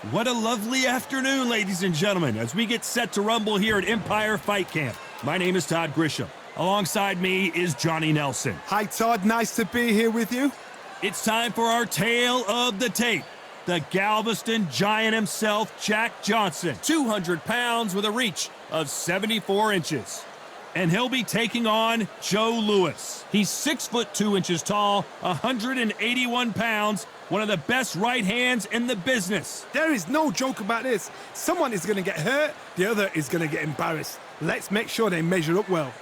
What a lovely afternoon, ladies and gentlemen, as we get set to rumble here at Empire Fight Camp. My name is Todd Grisham. Alongside me is Johnny Nelson. Hi, Todd. Nice to be here with you. It's time for our tale of the tape. The Galveston Giant himself, Jack Johnson, 200 pounds with a reach of 74 inches. And he'll be taking on Joe Louis. He's 6'2" tall, 181 pounds, one of the best right hands in the business. There is no joke about this. Someone is going to get hurt, the other is going to get embarrassed. Let's make sure they measure up well.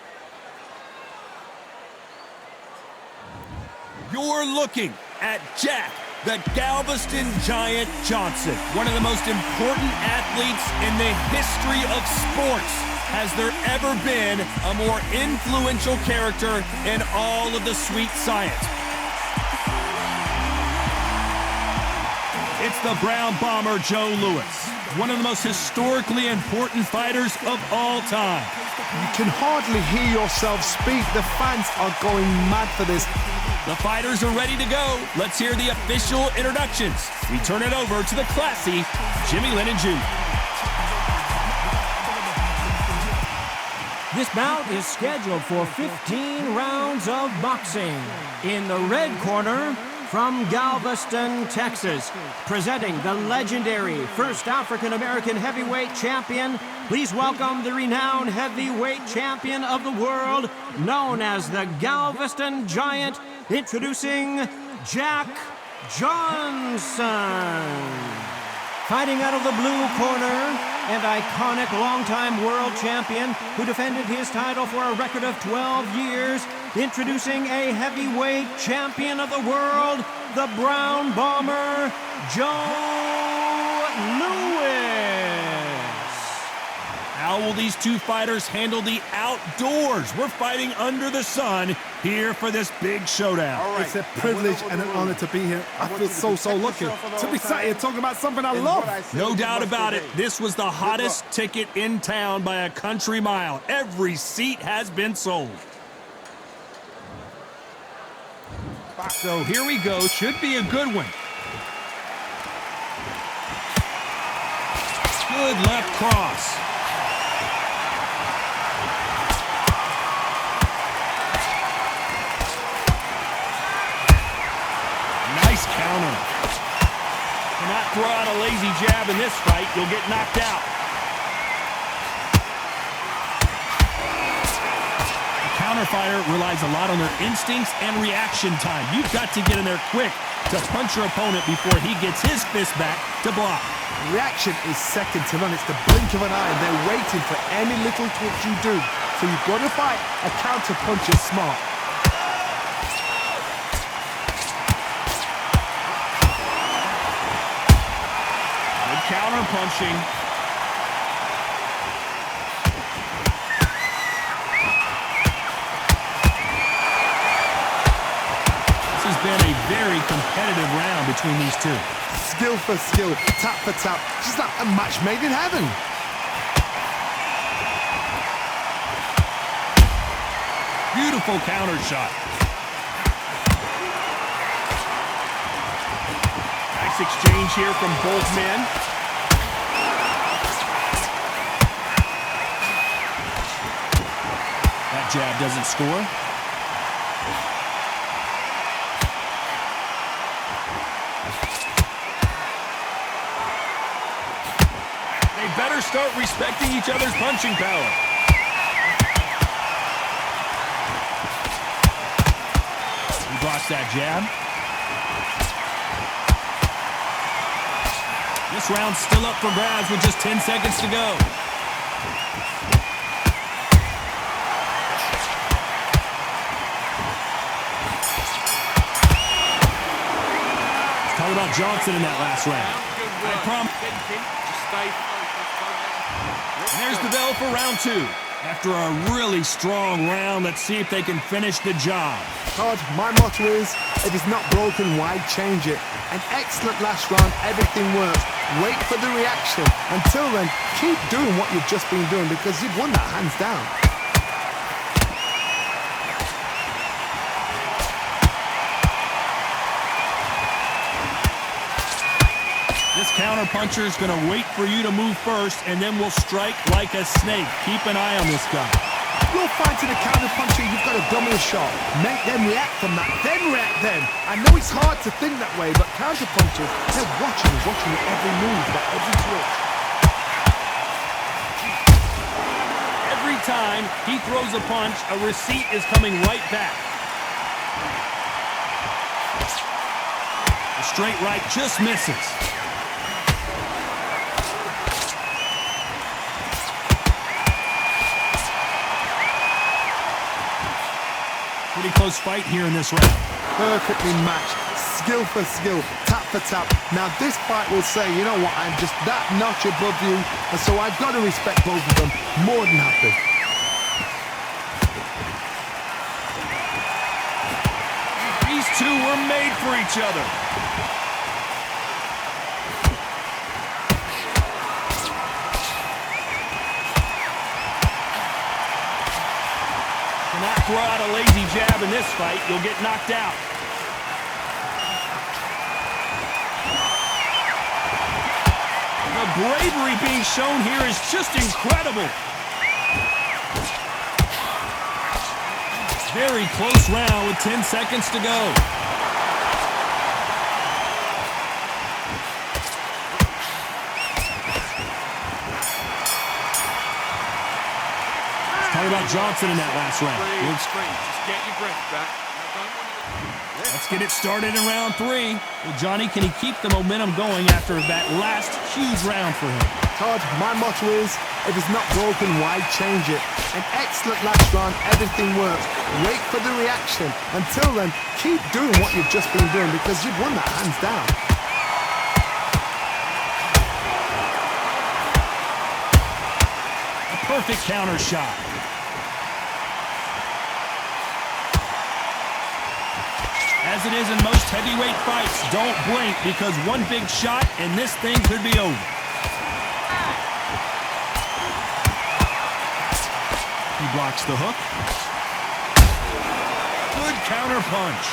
You're looking at Jack, the Galveston Giant Johnson, one of the most important athletes in the history of sports. Has there ever been a more influential character in all of the sweet science? It's the Brown Bomber Joe Louis, one of the most historically important fighters of all time. You can hardly hear yourself speak. The fans are going mad for this. The fighters are ready to go. Let's hear the official introductions. We turn it over to the classy Jimmy Lennon Jr. This bout is scheduled for 15 rounds of boxing. In the red corner, from Galveston, Texas, presenting the legendary first African-American heavyweight champion, please welcome the renowned heavyweight champion of the world, known as the Galveston Giant, introducing Jack Johnson. Fighting out of the blue corner, and iconic longtime world champion who defended his title for a record of 12 years, introducing a heavyweight champion of the world, the Brown Bomber, Joe Louis. How will these two fighters handle the outdoors? We're fighting under the sun here for this big showdown. Right. It's a privilege and an honor to be here. I feel so lucky to be sat here talking about something I love. No doubt about it. This was the hottest ticket in town by a country mile. Every seat has been sold. So here we go. Should be a good one. Good left cross. Nice counter. Cannot throw out a lazy jab in this fight. You'll get knocked out. The counter fighter relies a lot on their instincts and reaction time. You've got to get in there quick to punch your opponent before he gets his fist back to block. Reaction is second to none. It's the blink of an eye, and they're waiting for any little twitch you do. So you've got to fight. A counter punch is smart. Good counter punching. This has been a very competitive round between these two. Skill for skill, tap for tap, just like a match made in heaven. Beautiful counter shot. Nice exchange here from both men. That jab doesn't score. Better start respecting each other's punching power. He blocks that jab. This round's still up for grabs with just 10 seconds to go. Let's talk about Johnson in that last round. I promise. And there's the bell for round two. After a really strong round, let's see if they can finish the job. Todd, my motto is, if it's not broken, why change it? An excellent last round, everything works. Wait for the reaction. Until then, keep doing what you've just been doing because you've won that hands down. This counterpuncher is going to wait for you to move first, and then will strike like a snake. Keep an eye on this guy. You're fighting a counterpuncher, you've got to dummy a shot. Make them react from that, then react then. I know it's hard to think that way, but counterpunchers, they're watching every move, every switch. Every time he throws a punch, a receipt is coming right back. The straight right just misses. Pretty close fight here in this round. Perfectly matched, skill for skill, tap for tap. Now this fight will say, you know what, I'm just that notch above you, and so I've got to respect both of them more than happy. These two were made for each other. Cannot throw out a lazy jab in this fight. You'll get knocked out. The bravery being shown here is just incredible. Very close round with 10 seconds to go. Talk about Johnson in that last round. Just get your breath back. Let's get it started in round 3. Well, Johnny, can he keep the momentum going after that last huge round for him? Todd, my motto is, if it's not broken, why change it? An excellent last round, everything works. Wait for the reaction. Until then, keep doing what you've just been doing because you've won that hands down. A perfect counter shot. As it is in most heavyweight fights, don't blink because one big shot and this thing could be over. He blocks the hook. Good counter punch.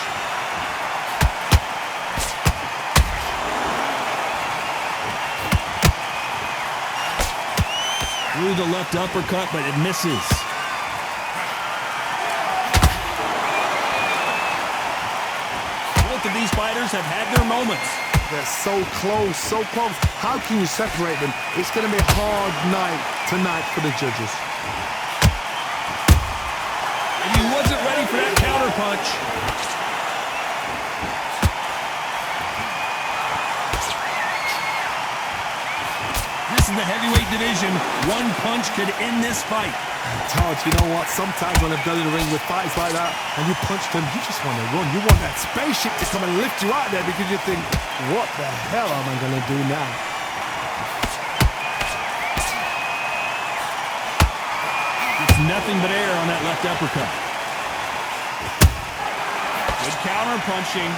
Threw the left uppercut, but it misses. Both of these fighters have had their moments. They're so close, so close. How can you separate them? It's going to be a hard night tonight for the judges. And he wasn't ready for that counter punch. This is the heavyweight division. One punch could end this fight. Todd, you know what? Sometimes when I've done in the ring with fights like that, and you punch them, you just want to run. You want that spaceship to come and lift you out there because you think, what the hell am I going to do now? It's nothing but air on that left uppercut. Good counter punching.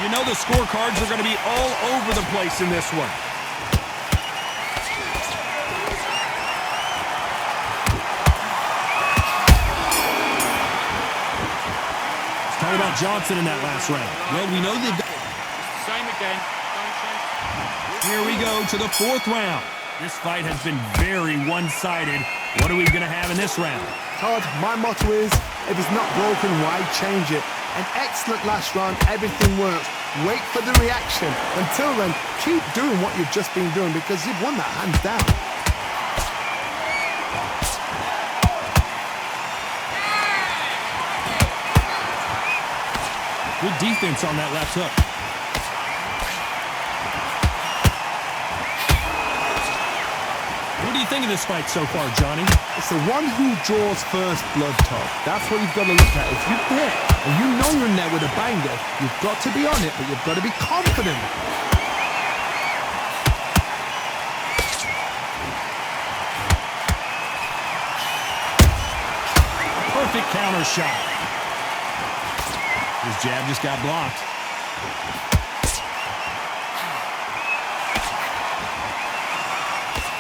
You know the scorecards are going to be all over the place in this one. Let's talk about Johnson in that last round. Well, we know they've got... Same again. Don't change. Here we go to the 4th round. This fight has been very one-sided. What are we going to have in this round? Todd, my motto is, if it's not broken, why change it? An excellent last round, everything works. Wait for the reaction. Until then, keep doing what you've just been doing because you've won that hands down. Good defense on that left hook. What do you think of this fight so far, Johnny? It's the one who draws first blood, Todd. That's what you've got to look at. If you're there and you know you're in there with a banger, you've got to be on it, but you've got to be confident. Perfect counter shot. His jab just got blocked.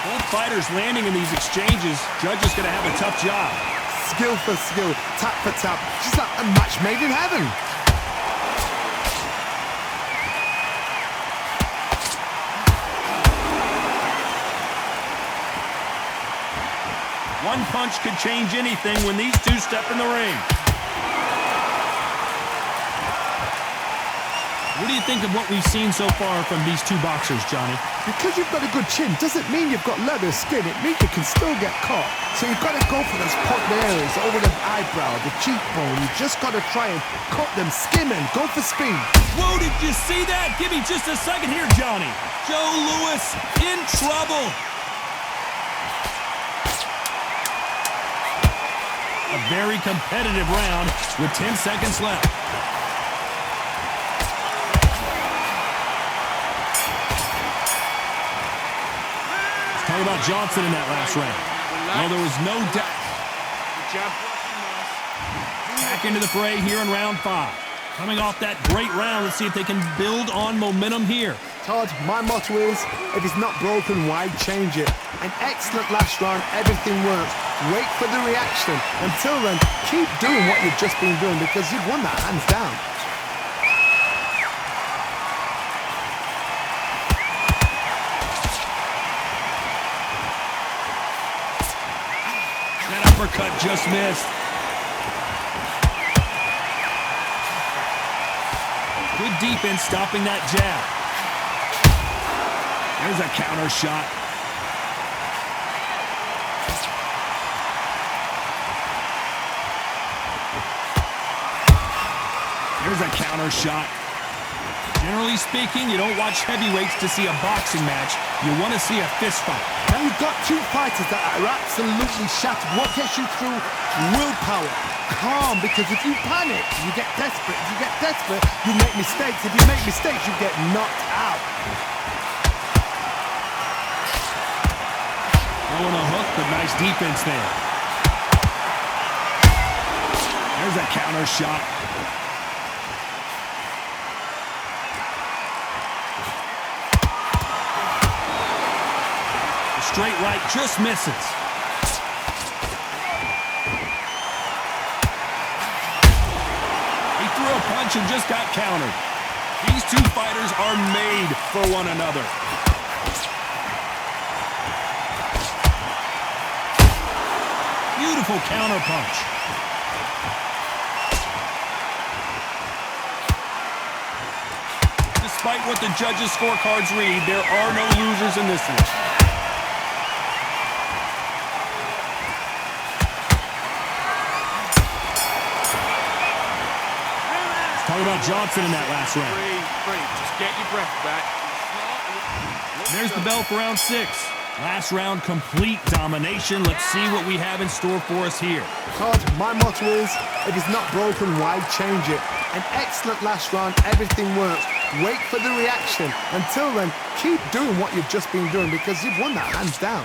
Both fighters landing in these exchanges. Judge is going to have a tough job. Skill for skill, tap for tap. Just like a match made in heaven. One punch could change anything when these two step in the ring. What do you think of what we've seen so far from these two boxers, Johnny? Because you've got a good chin doesn't mean you've got leather skin. It means you can still get caught. So you've got to go for those popped areas over the eyebrow, the cheekbone. You just got to try and cut them, skim and go for speed. Whoa, did you see that? Give me just a second here, Johnny. Joe Louis in trouble. A very competitive round with 10 seconds left. Talk about Johnson in that last round. Well, there was no doubt. Back into the fray here in round 5. Coming off that great round, let's see if they can build on momentum here. Todd, my motto is, if it's not broken, why change it? An excellent last round, everything works. Wait for the reaction. Until then, keep doing what you've just been doing because you've won that hands down. That uppercut just missed. Good defense stopping that jab. There's a counter shot. There's a counter shot. Generally speaking, you don't watch heavyweights to see a boxing match. You want to see a fist fight. Now you've got two fighters that are absolutely shattered. What gets you through? Willpower. Calm, because if you panic, you get desperate. If you get desperate, you make mistakes. If you make mistakes, you get knocked out. Throwing a hook, but nice defense there. There's a counter shot. Straight right just misses. He threw a punch and just got countered. These two fighters are made for one another. Beautiful counter punch. Despite what the judges' scorecards read, there are no losers in this one. Talk about Johnson in that last round. Just get your breath back. There's the bell for round 6. Last round, complete domination. Let's see what we have in store for us here. Todd, my motto is, if it's not broken, why change it? An excellent last round, everything works. Wait for the reaction. Until then, keep doing what you've just been doing because you've won that hands down.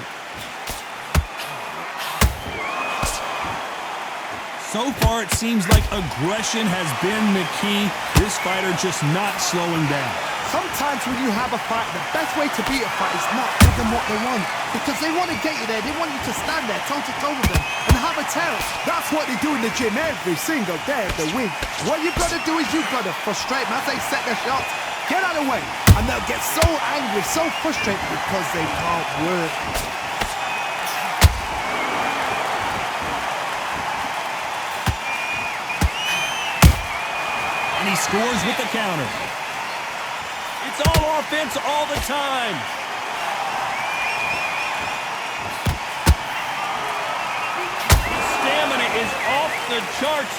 So far, it seems like aggression has been the key. This fighter just not slowing down. Sometimes when you have a fight, the best way to beat a fight is not give them what they want. Because they want to get you there. They want you to stand there toe-to-toe with them and have a tell. That's what they do in the gym every single day of the week. What you've got to do is you've got to frustrate them as they set their shots. Get out of the way. And they'll get so angry, so frustrated because they can't work. And he scores with the counter. It's all offense all the time. His stamina is off the charts.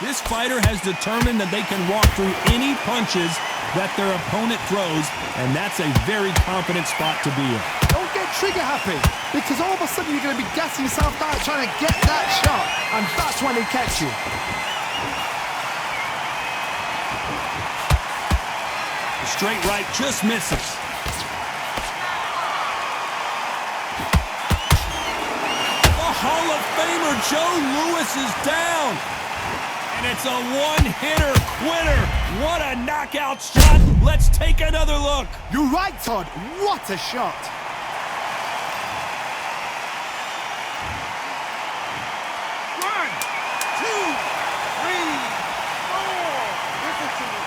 This fighter has determined that they can walk through any punches that their opponent throws, and that's a very confident spot to be in. Don't get trigger happy, because all of a sudden you're going to be gassing yourself out trying to get that shot, and that's when they catch you. The straight right just misses. The Hall of Famer Joe Louis is down. And it's a one-hitter quitter. What a knockout shot. Let's take another look. You're right, Todd. What a shot. One, two, three, four.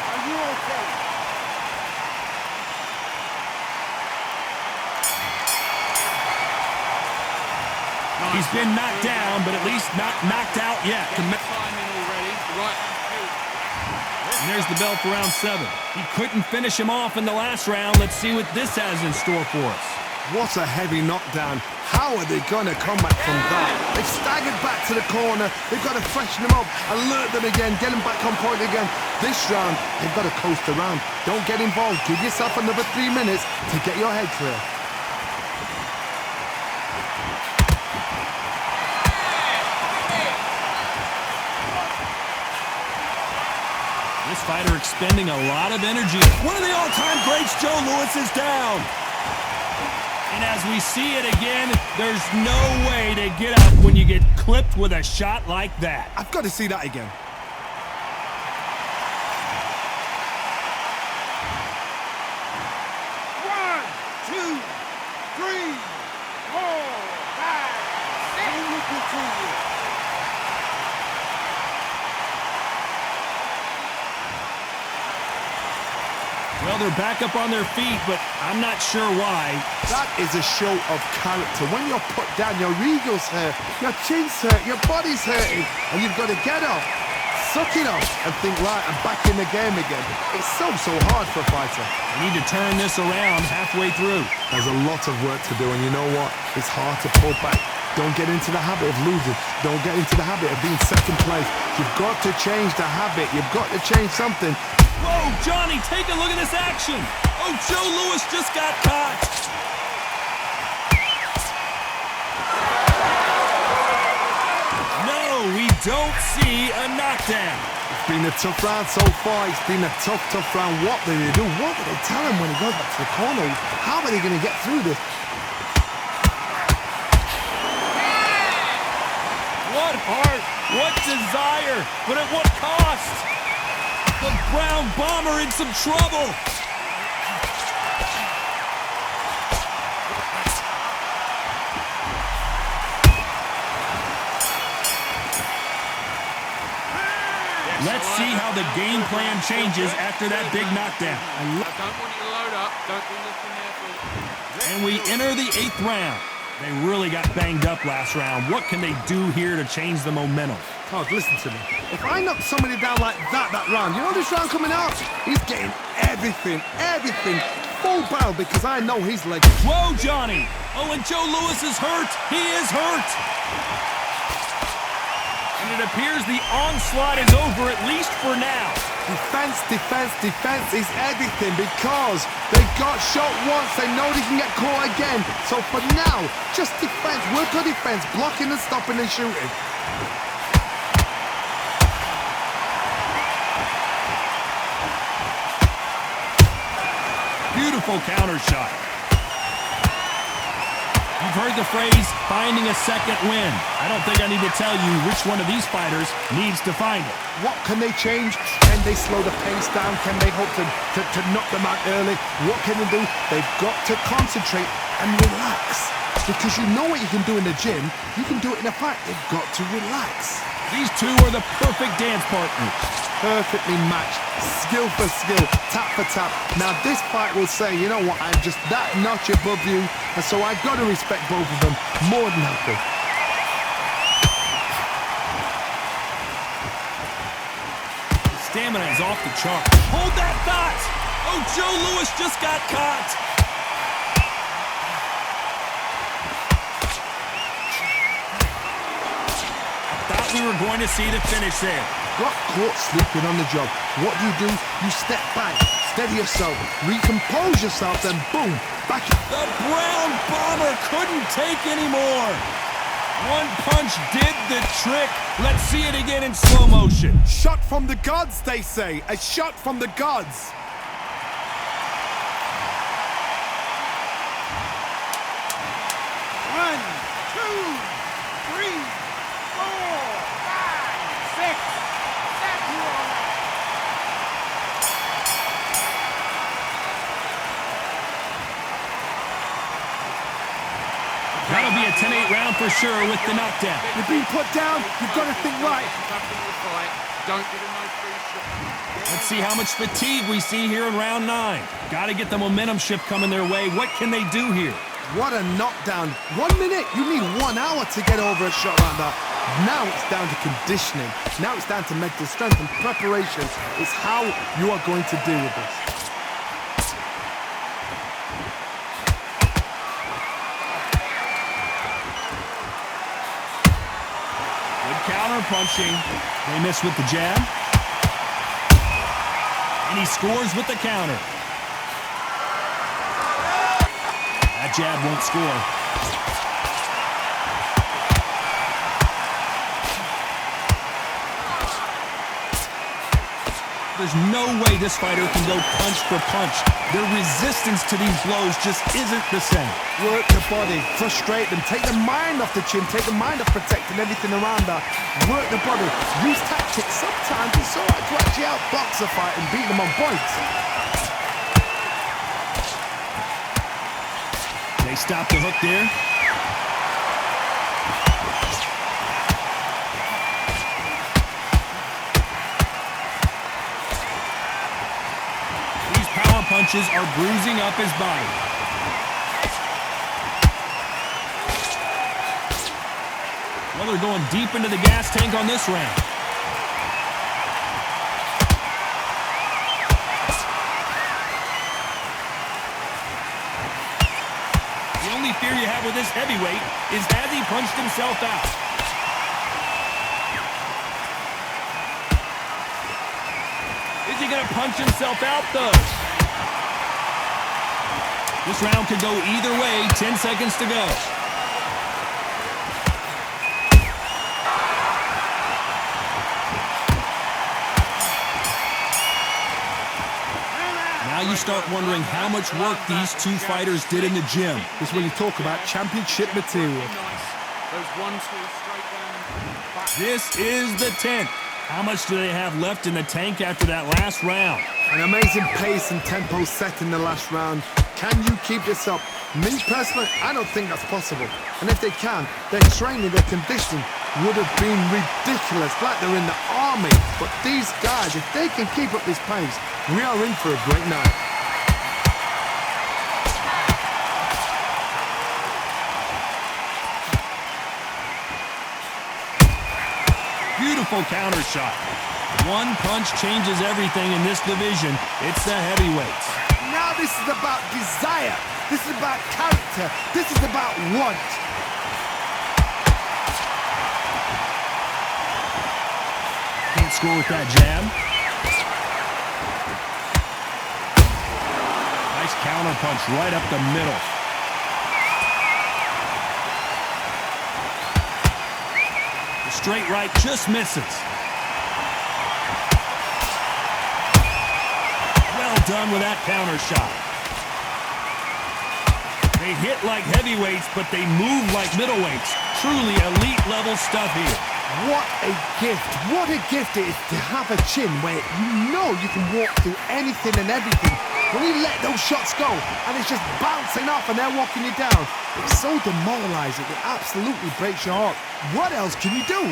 He's been knocked down, but at least not knocked out yet. Timing already. Right. And there's the bell for round 7. He couldn't finish him off in the last round. Let's see what this has in store for us. What a heavy knockdown. How are they going to come back from that? They've staggered back to the corner. They've got to freshen them up, alert them again, get them back on point again. This round, they've got to coast around. Don't get involved. Give yourself another 3 minutes to get your head clear. This fighter expending a lot of energy. One of the all-time greats, Joe Louis, is down. And as we see it again, there's no way to get up when you get clipped with a shot like that. I've got to see that again. One, two, three, four, five, six. Well, they're back up on their feet, but I'm not sure why. That is a show of character. When you're put down, your ego's hurt, your chin's hurt, your body's hurting, and you've got to get up, suck it up, and think, right, I'm back in the game again. It's so hard for a fighter. They need to turn this around halfway through. There's a lot of work to do, and you know what? It's hard to pull back. Don't get into the habit of losing. Don't get into the habit of being second place. You've got to change the habit. You've got to change something. Whoa, Johnny, take a look at this action. Oh, Joe Louis just got caught. No, we don't see a knockdown. It's been a tough round so far. It's been a tough round. What do they do? What do they tell him when he goes back to the corner? How are they going to get through this? What heart, what desire, but at what cost? The Brown Bomber in some trouble. Let's see how the game plan changes after that big knockdown. I don't want you to load up. Don't be looking there for... And we enter the 8th round. They really got banged up last round. What can they do here to change the momentum? Todd, listen to me. If I knock somebody down like that round, you know this round coming out? He's getting everything, full barrel, because I know he's legend. Whoa, Johnny! Oh, and Joe Louis is hurt. He is hurt. And it appears the onslaught is over, at least for now. Defense is everything, because they got shot once, they know they can get caught again. So for now, just defense, work on defense, blocking and stopping and shooting. Beautiful counter shot. You've heard the phrase, finding a second win. I don't think I need to tell you which one of these fighters needs to find it. What can they change? Can they slow the pace down? Can they hope to knock them out early? What can they do? They've got to concentrate and relax. Because you know what you can do in the gym, you can do it in a fight. They've got to relax. These two are the perfect dance partners. Perfectly matched, skill for skill, tap for tap. Now this fight will say, you know what, I'm just that notch above you, and so I've got to respect both of them more than happy. Stamina is off the chart. Hold that thought! Oh, Joe Louis just got caught! I thought we were going to see the finish there. Got caught sleeping on the job. What do? You step back, steady yourself, recompose yourself, then boom, back. The Brown Bomber couldn't take anymore. One punch did the trick. Let's see it again in slow motion. Shot from the gods, they say. A shot from the gods. One, two, three, four, five, six, seven. That'll be a 10-8 round for sure with the knockdown. You're being put down. You've got to think right. Don't give him no free shot. Let's see how much fatigue we see here in round 9. Got to get the momentum shift coming their way. What can they do here? What a knockdown. 1 minute, you need 1 hour to get over a shot like that. Now it's down to conditioning. Now it's down to mental strength and preparation. It's how you are going to deal with this. Good counter punching. They miss with the jab. And he scores with the counter. That jab won't score. There's no way this fighter can go punch for punch. Their resistance to these blows just isn't the same. Work the body, frustrate them, take the mind off the chin, take the mind off protecting everything around that. Work the body, use tactics. Sometimes it's all right to actually outbox a fight and beat them on points. They stop the hook there. These power punches are bruising up his body. Well, they're going deep into the gas tank on this round. The only fear you have with this heavyweight is has he punched himself out? Is he going to punch himself out, though? This round could go either way. 10 seconds to go. Now you start wondering how much work these two fighters did in the gym. This is when you talk about championship material. Nice. Those 1-2 straight down. Back. This is the 10th. How much do they have left in the tank after that last round? An amazing pace and tempo set in the last round. Can you keep this up? Me personally, I don't think that's possible. And if they can, their training, their conditioning would have been ridiculous, like they're in the army. But these guys, if they can keep up this pace, we are in for a great night. Beautiful counter shot. One punch changes everything in this division. It's the heavyweights. Now this is about desire. This is about character. This is about want. Can't score with that jab. Nice counter punch right up the middle. The straight right just misses. Well done with that counter shot. They hit like heavyweights, but they move like middleweights. Truly elite level stuff here. What a gift. What a gift it is to have a chin where you know you can walk through anything and everything. When you let those shots go and it's just bouncing off and they're walking you down, it's so demoralizing. It absolutely breaks your heart. What else can you do?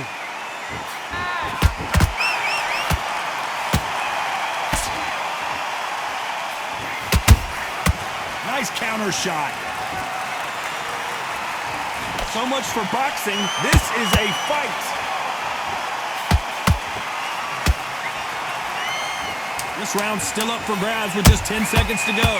Nice counter shot. So much for boxing. This is a fight. This round's still up for grabs with just 10 seconds to go.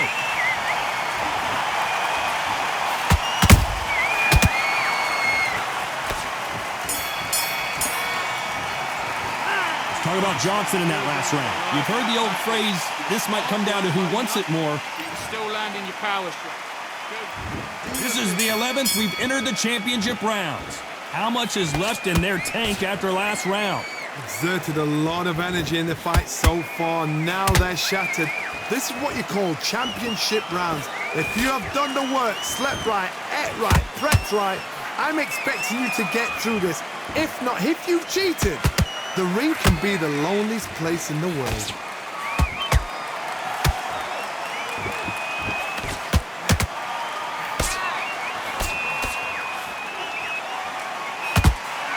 Let's talk about Johnson in that last round. You've heard the old phrase, this might come down to who wants it more. You're still landing your power shot. This is the 11th. We've entered the championship rounds. How much is left in their tank after last round? Exerted a lot of energy in the fight so far. Now they're shattered. This is what you call championship rounds. If you have done the work, slept right, ate right, prepped right, I'm expecting you to get through this. If not, if you've cheated, the ring can be the loneliest place in the world.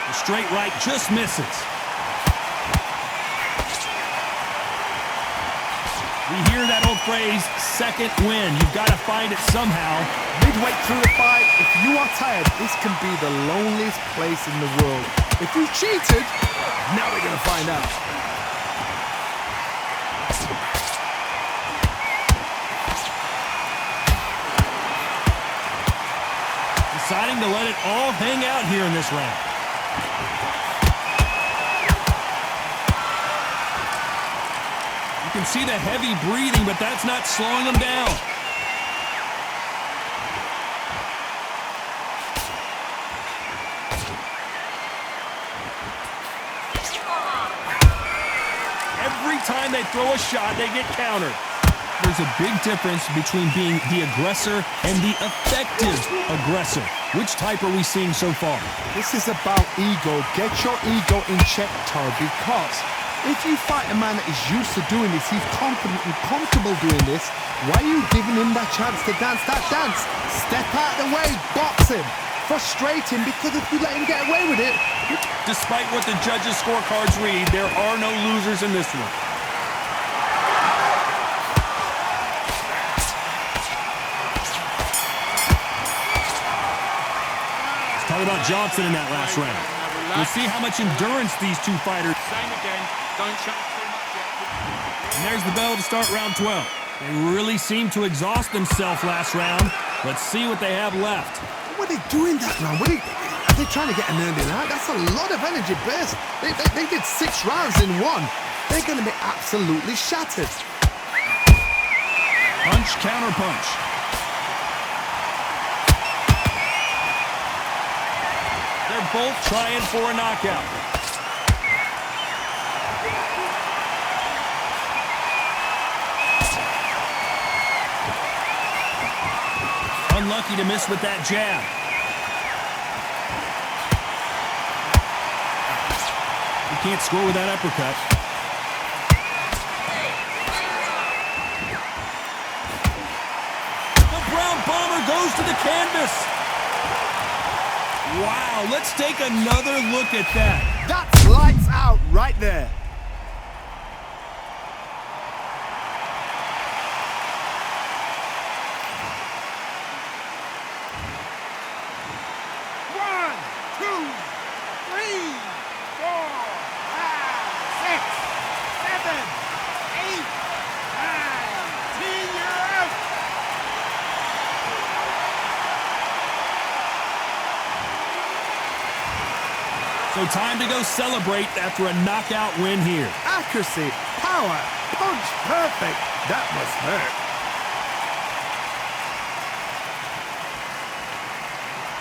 The straight right just misses. We hear that old phrase second win. You've got to find it somehow. Midway through the fight, if you are tired, this can be the loneliest place in the world. If you cheated, now we're going to find out. Deciding to let it all hang out here in this round. You can see the heavy breathing, but that's not slowing him down. Every time they throw a shot, they get countered. There's a big difference between being the aggressor and the effective aggressor. Which type are we seeing so far? This is about ego. Get your ego in check, Todd, because if you fight a man that is used to doing this, he's confident and comfortable doing this, why are you giving him that chance to dance that dance? Step out of the way, box him. Frustrate him, because if you let him get away with it... Despite what the judges' scorecards read, there are no losers in this one. Let's talk about Johnson in that last round. We'll see how much endurance these two fighters... Same again. Don't shut too much yet. And there's the bell to start round 12. They really seemed to exhaust themselves last round. Let's see what they have left. What are they doing that round? Are they trying to get an earning out? That's a lot of energy burst. They did 6 rounds in one. They're going to be absolutely shattered. Punch, counter punch. They're both trying for a knockout. Unlucky to miss with that jab. He can't score with that uppercut. The Brown Bomber goes to the canvas. Wow, let's take another look at that. That's lights out right there. So time to go celebrate after a knockout win here. Accuracy, power, punch perfect. That must hurt.